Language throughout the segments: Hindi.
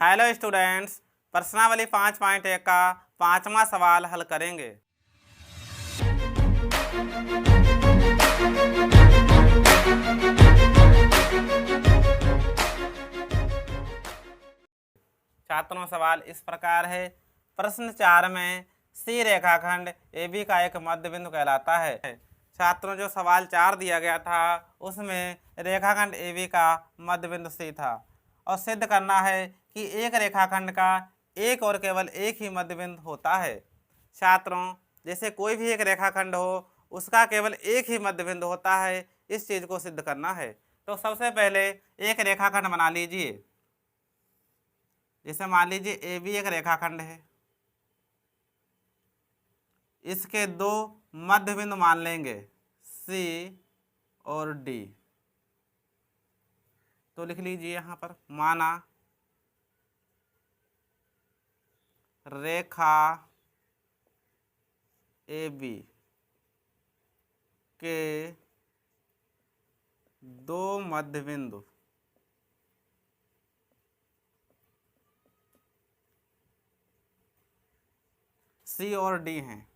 हेलो स्टूडेंट्स, प्रश्नावली 5.1 का 5वां सवाल हल करेंगे। छात्रों, सवाल इस प्रकार है। प्रश्न 4 में सी रेखाखंड AB का एक मध्य बिंदु कहलाता है। छात्रों, जो सवाल 4 दिया गया था उसमें रेखाखंड AB का मध्य बिंदु C था और सिद्ध करना है कि एक रेखाखंड का एक और केवल एक ही मध्य बिंदु होता है। छात्रों, जैसे कोई भी एक रेखाखंड हो उसका केवल एक ही मध्य बिंदु होता है, इस चीज को सिद्ध करना है। तो सबसे पहले एक रेखाखंड बना लीजिए। जैसे मान लीजिए AB एक रेखाखंड है, इसके दो मध्य बिंदु मान लेंगे C और D। तो लिख लीजिए यहां पर, माना रेखा AB के दो मध्य बिंदु C और D हैं।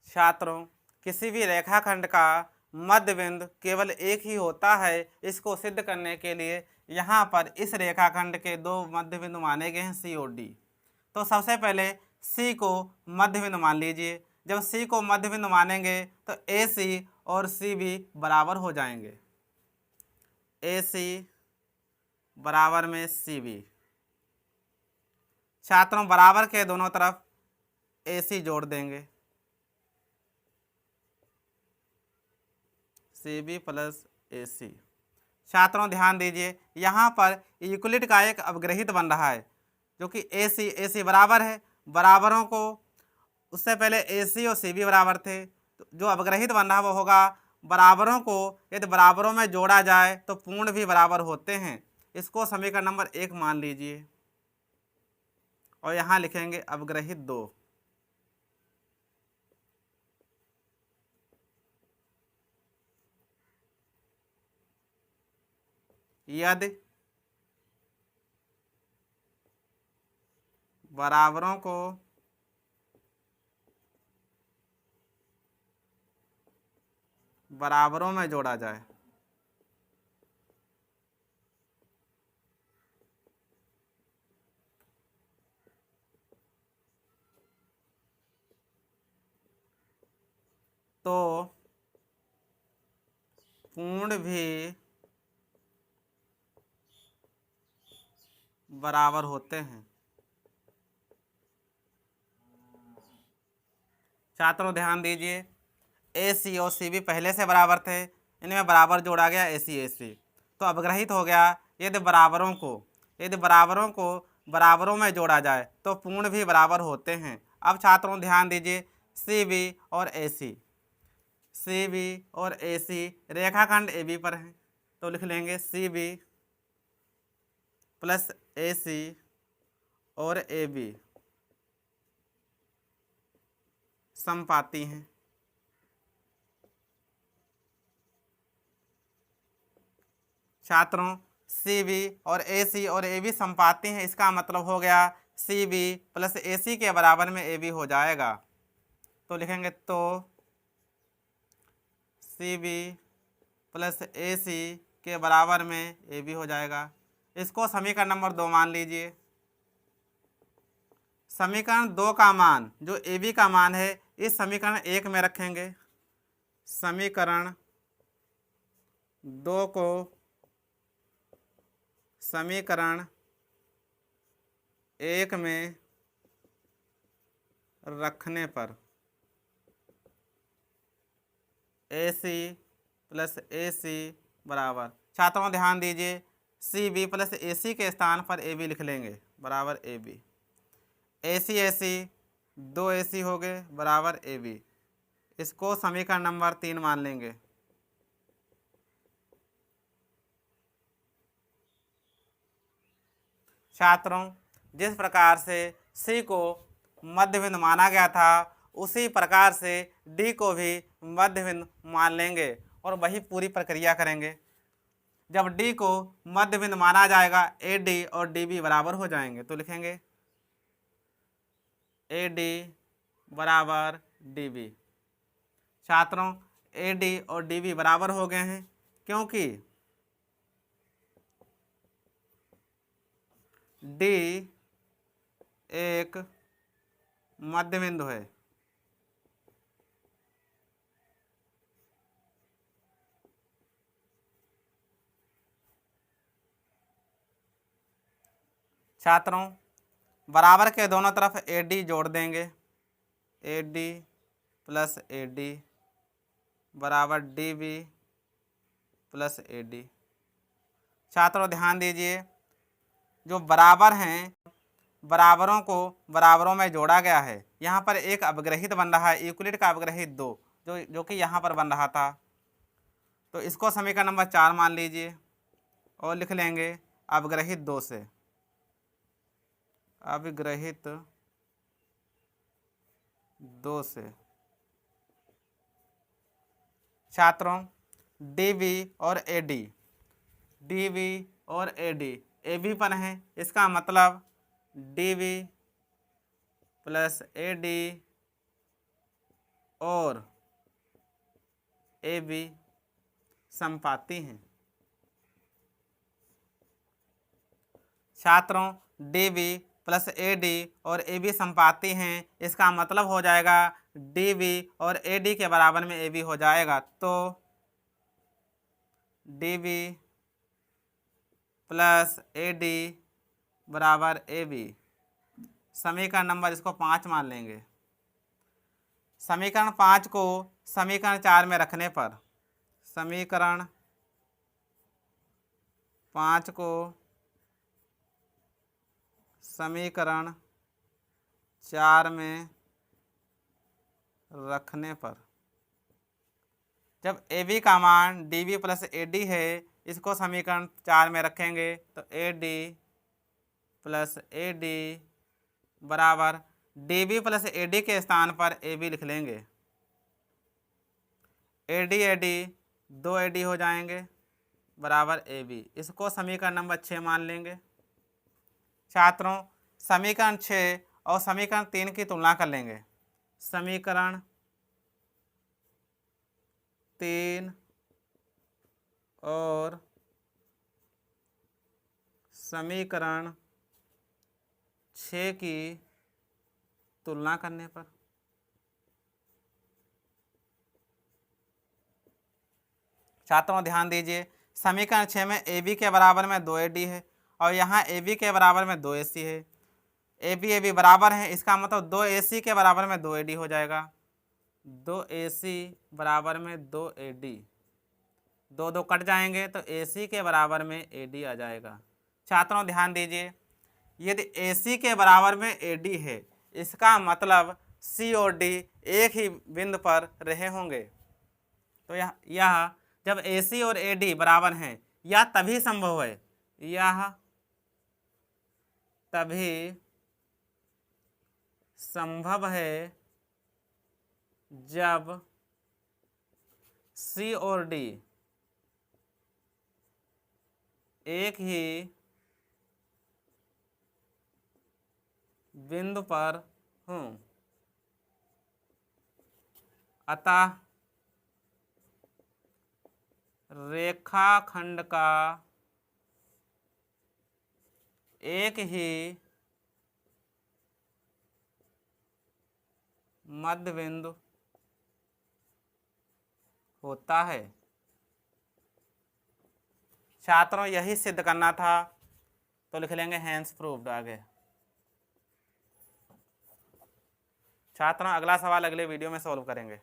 छात्रों, किसी भी रेखाखंड का मध्य बिंदु केवल एक ही होता है, इसको सिद्ध करने के लिए यहाँ पर इस रेखाखंड के दो मध्य बिंदु माने गए हैं C और D। तो सबसे पहले C को मध्य बिंदु मान लीजिए। जब C को मध्य बिंदु मानेंगे तो AC और CB बराबर हो जाएंगे। AC बराबर में CB। छात्रों, बराबर के दोनों तरफ AC जोड़ देंगे, CB प्लस AC। छात्रों, ध्यान दीजिए, यहाँ पर यूक्लिड का एक अवग्रहित बन रहा है जो कि AC बराबर है। बराबरों को उससे पहले AC और CB बराबर थे, तो जो अवग्रहित बन रहा है वो होगा बराबरों को यदि बराबरों में जोड़ा जाए तो पूर्ण भी बराबर होते हैं। इसको समीकरण नंबर 1 मान लीजिए और यहाँ लिखेंगे अवग्रहित 2। यदि बराबरों को बराबरों में जोड़ा जाए तो पूर्ण भी बराबर होते हैं। छात्रों, ध्यान दीजिए, AC और CB पहले से बराबर थे, इनमें बराबर जोड़ा गया AC तो अवग्रहित हो गया। यदि बराबरों को बराबरों में जोड़ा जाए तो पूर्ण भी बराबर होते हैं। अब छात्रों ध्यान दीजिए, CB और AC रेखाखंड AB पर हैं, तो लिख लेंगे CB प्लस AC और AB समपाती हैं। छात्रों, CB और AC और AB समपाती हैं, इसका मतलब हो गया CB प्लस AC के बराबर में AB हो जाएगा। तो लिखेंगे तो CB प्लस AC के बराबर में AB हो जाएगा। इसको समीकरण नंबर 2 मान लीजिए। समीकरण 2 का मान जो AB का मान है इस समीकरण 1 में रखेंगे। समीकरण 2 को समीकरण 1 में रखने पर AC प्लस AC बराबर, छात्रों ध्यान दीजिए, CB प्लस AC के स्थान पर AB लिख लेंगे बराबर AB। AC 2 AC हो गए बराबर AB। इसको समीकरण नंबर 3 मान लेंगे। छात्रों, जिस प्रकार से C को मध्य बिंदु माना गया था उसी प्रकार से D को भी मध्य बिंदु मान लेंगे और वही पूरी प्रक्रिया करेंगे। जब डी को मध्य बिंदु माना जाएगा ए डी और डी बी बराबर हो जाएंगे, तो लिखेंगे ए डी बराबर डी बी। छात्रों ए डी और डी बी बराबर हो गए हैं क्योंकि डी एक मध्य बिंदु है। छात्रों बराबर के दोनों तरफ ए डी जोड़ देंगे, A D plus A D बराबर D B plus A D. छात्रों ध्यान दीजिए, जो बराबर हैं बराबरों को बराबरों में जोड़ा गया है। यहाँ पर एक अवग्रहित बन रहा है, यूक्लिड का अवग्रहित 2 जो कि यहाँ पर बन रहा था, तो इसको समीकरण नंबर 4 मान लीजिए और लिख लेंगे अवग्रहित 2 से, अवग्रहित 2 से। छात्रों डी बी और ए डी, डी बी और ए डी ए बी पर है, इसका मतलब D B plus A D और ए बी समपाती हैं। छात्रों D B plus A D और ए बी समपाती हैं, इसका मतलब हो जाएगा डी बी और ए डी के बराबर में ए बी हो जाएगा, तो D B plus A D बराबर ए बी। समीकरण नंबर इसको 5 मान लेंगे। समीकरण 5 को समीकरण 4 में रखने पर, समीकरण 5 को समीकरण 4 में रखने पर, जब ए बी का मान D B plus A D है, इसको समीकरण 4 में रखेंगे तो A D plus A D बराबर D B plus A D के स्थान पर ए बी लिख लेंगे। ए डी 2 ए डी हो जाएंगे बराबर ए बी, इसको समीकरण नंबर 6 मान लेंगे। छात्रों समीकरण 6 और समीकरण 3 की तुलना कर लेंगे। समीकरण 3 और समीकरण 6 की तुलना करने पर, छात्रों ध्यान दीजिए, समीकरण 6 में ए बी के बराबर में 2 ए डी है और यहाँ ए बी के बराबर में 2 ए सी है। ए बी बराबर है, इसका मतलब 2 ए सी के बराबर में 2 ए डी हो जाएगा। 2 ए सी बराबर में 2 ए डी, 2 कट जाएंगे तो ए सी के बराबर में ए डी आ जाएगा। छात्रों ध्यान दीजिए, यदि ए सी के बराबर में ए डी है, इसका मतलब सी और डी एक ही बिंदु पर रहे होंगे। तो यह जब ए सी और ए डी बराबर हैं, यह तभी संभव है, यह तभी संभव है जब सी और डी एक ही बिंदु पर हों। अतः रेखाखंड का एक ही मध्य बिंदु होता है। छात्रों यही सिद्ध करना था, तो लिख लेंगे हेंस प्रूव्ड आगे। छात्रों अगला सवाल अगले वीडियो में सॉल्व करेंगे।